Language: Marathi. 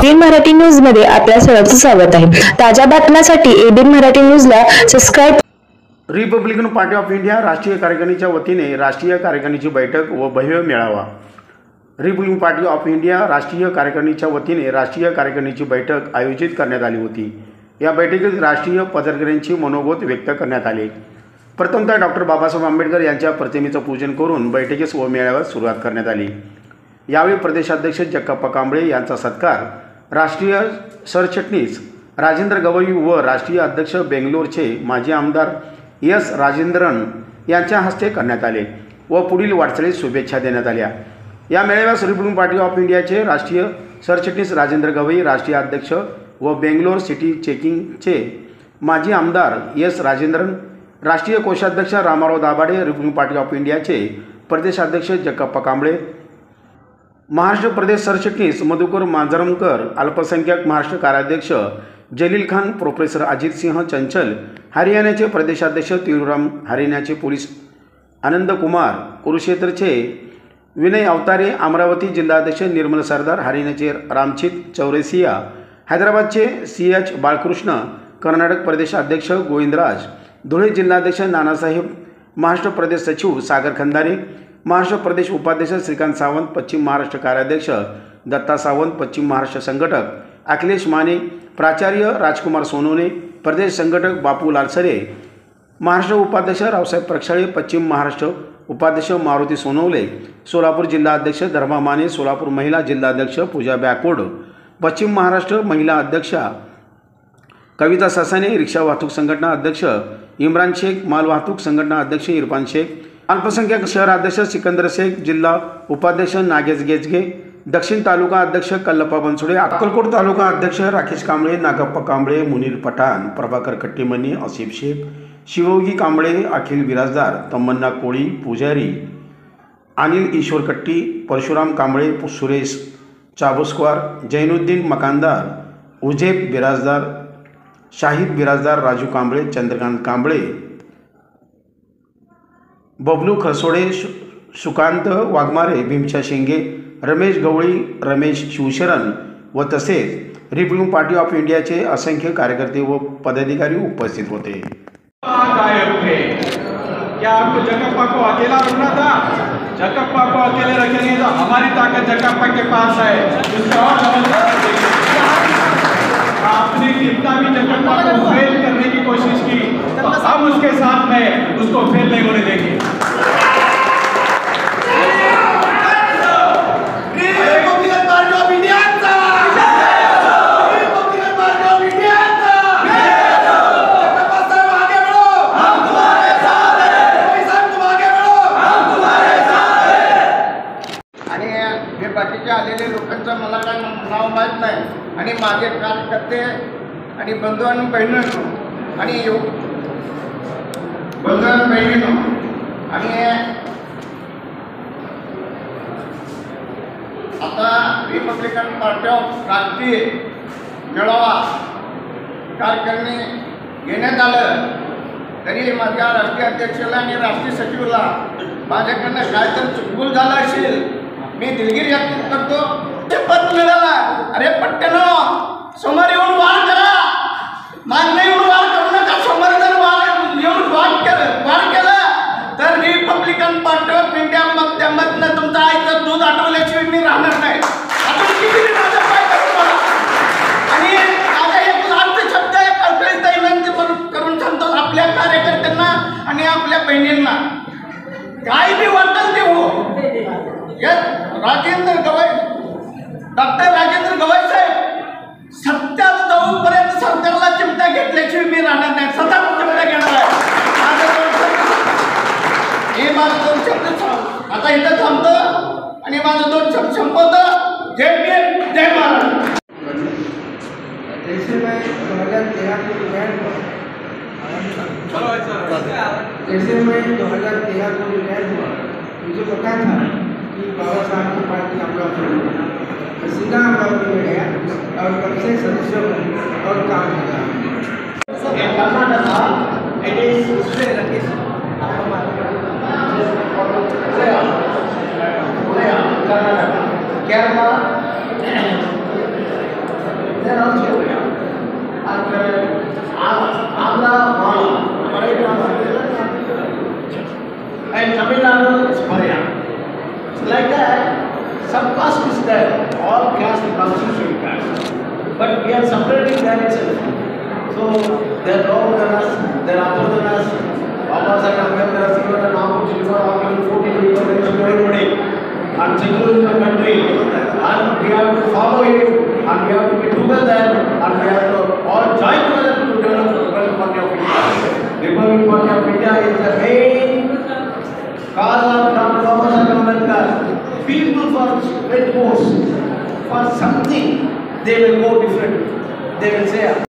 एबीएन मराठी न्यूज मध्ये आपल्या सर्वांचं स्वागत आहे। ताज्या बातम्यांसाठी एबीएन मराठी न्यूजला subscribe. Republican Party of India राष्ट्रीय कार्यकारिणीच्या वतीने राष्ट्रीय कार्यकारिणीची बैठक व भव्य मेळावा। रिपब्लिकन पार्टी ऑफ इंडिया राष्ट्रीय कार्यकारिणीच्या वतीने राष्ट्रीय कार्यकारिणीची बैठक आयोजित करण्यात आली होती। या बैठकीत राष्ट्रीय पदाधिकाऱ्यांची मनोगत व्यक्त करण्यात आले। प्रथमतः डॉक्टर बाबासाहेब आंबेडकर यांच्या प्रतिमेचं पूजन करून बैठकीस व मेळाव्यास सुरुवात करण्यात आली। यावेळी प्रदेशाध्यक्ष जगप्पा कांबळे यांचा सत्कार राष्ट्रीय सरचिटणीस राजेंद्र गवई व राष्ट्रीय अध्यक्ष बेंगलोरचे माजी आमदार एस राजेंद्रन यांच्या हस्ते करण्यात आले व पुढील वाटचालीस शुभेच्छा देण्यात आल्या। या मेळाव्यास रिपब्लिकन पार्टी ऑफ इंडियाचे राष्ट्रीय सरचिटणीस राजेंद्र गवई, राष्ट्रीय अध्यक्ष व बेंगलोर सिटी चेकिंगचे माजी आमदार एस राजेंद्रन, राष्ट्रीय कोषाध्यक्ष Ramarao Dabhade, Republican Party of इंडियाचे प्रदेशाध्यक्ष जगप्पा कांबळे, महाराष्ट्र प्रदेश सरचिटणीस मधुकर मांजरमकर, अल्पसंख्याक महाराष्ट्र कार्याध्यक्ष जलील खान, प्रोफेसर अजित सिंह चंचल, हरियाणाचे प्रदेशाध्यक्ष तिरुराम, हरियाणाचे पोलीस आनंद कुमार, कुरुक्षेत्रचे विनय अवतारे, अमरावती जिल्हाध्यक्ष निर्मल सरदार, हरियाणाचे रामचित चौरसिया, हैदराबादचे CH बाळकृष्ण, कर्नाटक प्रदेशाध्यक्ष गोविंदराज, धुळे जिल्हाध्यक्ष नानासाहेब, महाराष्ट्र प्रदेश सचिव सागर खंदारे, महाराष्ट्र प्रदेश उपाध्यक्ष श्रीकांत सावंत, पश्चिम महाराष्ट्र कार्याध्यक्ष दत्ता सावंत, पश्चिम महाराष्ट्र संघटक अखिलेश माने, प्राचार्य राजकुमार सोनवणे, प्रदेश संघटक बापू लालसरे, महाराष्ट्र उपाध्यक्ष रावसाहेब प्रक्षाळे, पश्चिम महाराष्ट्र उपाध्यक्ष मारुती सोनवले, सोलापूर जिल्हाध्यक्ष धर्मा माने, सोलापूर महिला जिल्हाध्यक्ष पूजा बॅकोड, पश्चिम महाराष्ट्र महिला अध्यक्षा कविता ससाने, रिक्षा वाहतूक संघटना अध्यक्ष इम्रान शेख, माल वाहतूक संघटना अध्यक्ष इरफान शेख, अल्पसंख्याक शहर अध्यक्ष सिकंदर शेख, जिल्हा उपाध्यक्ष नागेश गेजगे, दक्षिण तालुका अध्यक्ष कल्लप्पा बनसोडे, अक्कलकोट तालुका अध्यक्ष राकेश कांबळे, नागप्पा कांबळे, मुनीर पठाण, प्रभाकर कट्टीमनी, आसिफ शेख, शिवयोगी कांबळे, अखिल बिराजदार, तमन्ना कोळी, पुजारी, अनिल ईश्वर कट्टी, परशुराम कांबळे, सुरेश चाबुस्क्वार, जैनुद्दीन मकानदार, उजेब बिराजदार, शाहिद बिराजदार, राजू कांबळे, चंद्रकांत कांबळे, बबलू खसोडे, सुकांत वाघमारे, भीमशा शिंगे, रमेश गवळी, रमेश शिवशरण व तसेच रिपब्लिकन पार्टी ऑफ इंडियाचे असंख्य कार्यकर्ते व पदाधिकारी उपस्थित होते। गायब थे। क्या आपको जगप्पा को अकेला रखना था? जगप्पा को अकेले रखेंगे तो हमारी ताकत जगप्पा के पास है। आपने कितना भी जगप्पा को फेल करने की कोशिश की तो हम उसके साथ में उसको फेल नहीं होने देंगे। बाकीच्या आलेले लोकांचं मला काय नाव माहीत नाही आणि माझे कार्यकर्ते आणि बंधू आणि बहिणींनो आणि बंधू आणि बहिणींनो आणि आता रिपब्लिकन पार्टी ऑफ राष्ट्रीय मेळावा कार्यकारिणी घेण्यात आलं तरी माझ्या राष्ट्रीय अध्यक्षाला आणि राष्ट्रीय सचिवाला माझ्याकडनं काय तर चुकभूल झाला असेल मी दिलगिरी व्यक्त करतो। पद मिळाला, अरे पट्ट्यानो समोर येऊन वार करा, मागणे येऊन वार करू नका। समोर जर येऊन वार केलं तर रिपब्लिकन पार्टी ऑफ इंडिया माध्यमातून तुमचं आईचं दूध आठवल्याशिवाय मी राहणार नाही। आपण किती माझं पाय तुम्हाला आणि माझा एक लास्ट शब्द आहे कल्पनेचा विनंती करून सांगतो आपल्या कार्यकर्त्यांना आणि आपल्या बहिणींना, काही बी वाटेल ते हो, राजेंद्र गवई, डॉक्टर राजेंद्र गवई साहेब सत्यात जाऊपर्यंत सरकारला चिमटा घेतल्याशिवाय मी राहणार नाही, सतत चिमटा घेणार आहे। हे माझं 2 शब्द आता इथं थांबतो आणि माझं 2 शब्द संपवतो। जय भीम, जय महाराष्ट्र। जैसे मैं 2013 को रिटायर हुआ, मुझे पता था कि बाबा साहब की पार्टी अमरावती मैं सीधा अमरावती में गया और कब से सदस्य हूँ और काम कर रहा हूँ। Kerala there also we are. And Andhra, and Tamil Nadu is Maria. So like that, some caste is there. All caste is constitutional caste. But we are separating that itself. So they are lower than us, they are upper than us. Baba Saheb Ambedkar has given an opportunity for all 40 people to everybody. And secure in the country, and we have to follow him, and we have to be together, and we have to all join together to develop the Republic Party of India. Republic Party of India is the main cause of Dr. Baba Saheb Ambedkar. People for great force, for something, they will go different. They will say,